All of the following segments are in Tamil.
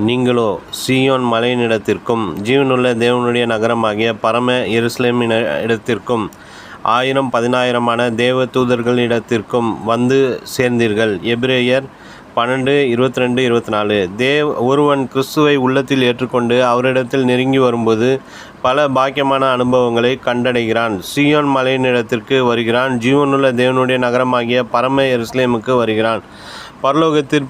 நீங்களோ சீயோன் மலையினிடத்திற்கும் ஜீவனுள்ள தேவனுடைய நகரமாகிய பரம எருசலேமின் இடத்திற்கும் 1000 தேவ தூதர்களிடத்திற்கும் வந்து சேர்ந்தீர்கள். எபிரேயர் 12:22-24. ஒருவன் கிறிஸ்துவை உள்ளத்தில் ஏற்றுக்கொண்டு அவரிடத்தில் நெருங்கி வரும்போது பல பாக்கியமான அனுபவங்களை கண்டடைகிறான். சீயோன் மலையினிடத்திற்கு வருகிறான். ஜீவனுள்ள தேவனுடைய நகரமாகிய பரம எருசலேமுக்கு வருகிறான். பரலோகத்தில்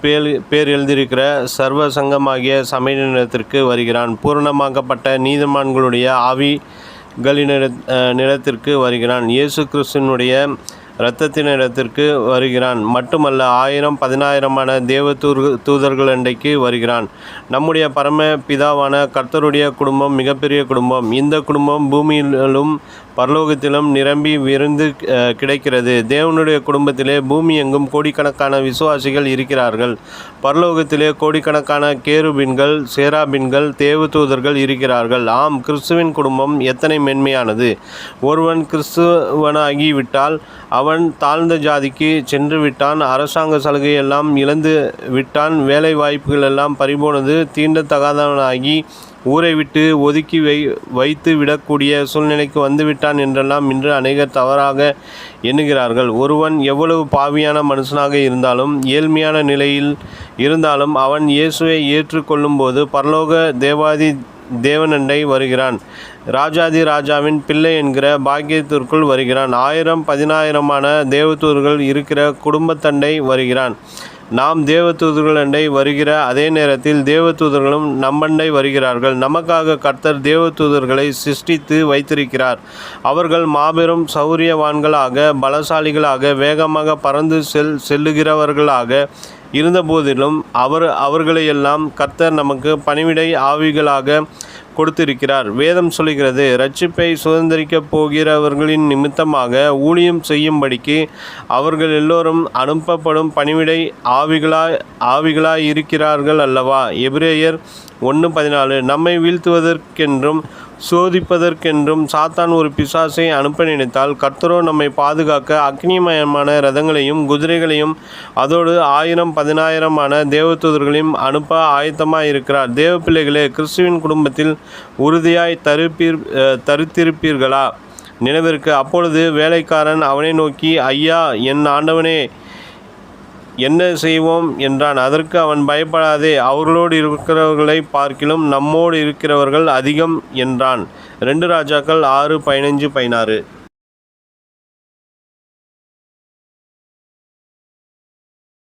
பேர் எழுதியிருக்கிற சர்வ சங்கமாகிய சபையினிடத்திற்கு வருகிறான். பூரணமாக்கப்பட்ட நீதிமான்களுடைய ஆவிகளினிடத்திற்கு வருகிறான். இயேசு கிறிஸ்துவினுடைய இரத்தத்தினிடத்திற்கு வருகிறான். மட்டுமல்ல, 1000 தேவ தூதர்களண்டைக்கு வருகிறான். நம்முடைய பரம பிதாவான கர்த்தருடைய குடும்பம் மிகப்பெரிய குடும்பம். இந்த குடும்பம் பூமியிலும் பரலோகத்திலும் நிரம்பி விருந்து கிடைக்கிறது. தேவனுடைய குடும்பத்திலே பூமி எங்கும் கோடிக்கணக்கான விசுவாசிகள் இருக்கிறார்கள். பரலோகத்திலே கோடிக்கணக்கான கேருபீன்கள், சேராபீன்கள், தேவதூதர்கள் இருக்கிறார்கள். ஆம், கிறிஸ்துவின் குடும்பம் எத்தனை மென்மையானது! ஒருவன் கிறிஸ்துவனாகிவிட்டால் அவன் தாழ்ந்த ஜாதிக்கு சென்று விட்டான். அரசாங்க சலுகையெல்லாம் இழந்து விட்டான். வேலை வாய்ப்புகள் எல்லாம் பறிபோனது. தீண்டத்தகாதவனாகி ஊரை விட்டு ஒதுக்கி வைத்து விடக்கூடிய சூழ்நிலைக்கு வந்துவிட்டான் என்றெல்லாம் இன்று அநேகர் தவறாக எண்ணுகிறார்கள். ஒருவன் எவ்வளவு பாவியான மனுஷனாக இருந்தாலும், ஏழ்மையான நிலையில் இருந்தாலும், அவன் இயேசுவை ஏற்றுக்கொள்ளும்போது பரலோக தேவாதி தேவனண்டை வருகிறான். ராஜாதி ராஜாவின் பிள்ளை என்கிற பாக்கியத்திற்குள் வருகிறான். 1000 தேவதூதர்கள் இருக்கிற குடும்பத்தண்டை வருகிறான். நாம் தேவதூதர்கள் அண்டை வருகிற அதே நேரத்தில் தேவதூதர்களும் நம்மண்டை வருகிறார்கள். நமக்காக கர்த்தர் தேவதூதர்களை சிருஷ்டித்து வைத்திருக்கிறார். அவர்கள் மாபெரும் சௌரியவான்களாக, பலசாலிகளாக, வேகமாக பறந்து செல்லுகிறவர்களாக இருந்தபோதிலும் அவர்களையெல்லாம் கர்த்தர் நமக்கு பணிவிடை ஆவிகளாக கொடுத்திருக்கிறார். வேதம் சொல்கிறது, இரட்சிப்பை சுதந்திரிக்கப் போகிறவர்களின் நிமித்தமாக ஊழியம் செய்யும்படிக்கு அவர்கள் எல்லோரும் அனுப்பப்படும் பணிவிடை ஆவிகளாய் இருக்கிறார்கள் அல்லவா? எபிரேயர் 1:14. நம்மை வீழ்த்துவதற்கென்றும் சோதிப்பதற்கென்றும் சாத்தான் ஒரு பிசாசை அனுப்ப நினைத்தால், கர்த்தரோ நம்மை பாதுகாக்க அக்னிமயமான இரதங்களையும் குதிரைகளையும் அதோடு 1000 தேவதூதர்களையும் அனுப்ப ஆயத்தமாயிருக்கிறார். தேவ பிள்ளைகளே, கிறிஸ்துவின் குடும்பத்தில் உறுதியாய் தரித்திருப்பீர்களா? நினைவிற்கு. அப்பொழுது வேலைக்காரன் அவனை நோக்கி, ஐயா, என் ஆண்டவனே, என்ன செய்வோம் என்றான். அதற்கு அவன், பயப்படாதே, அவர்களோடு இருக்கிறவர்களை பார்க்கிலும் நம்மோடு இருக்கிறவர்கள் அதிகம் என்றான். 2 ராஜாக்கள் 6:15-16.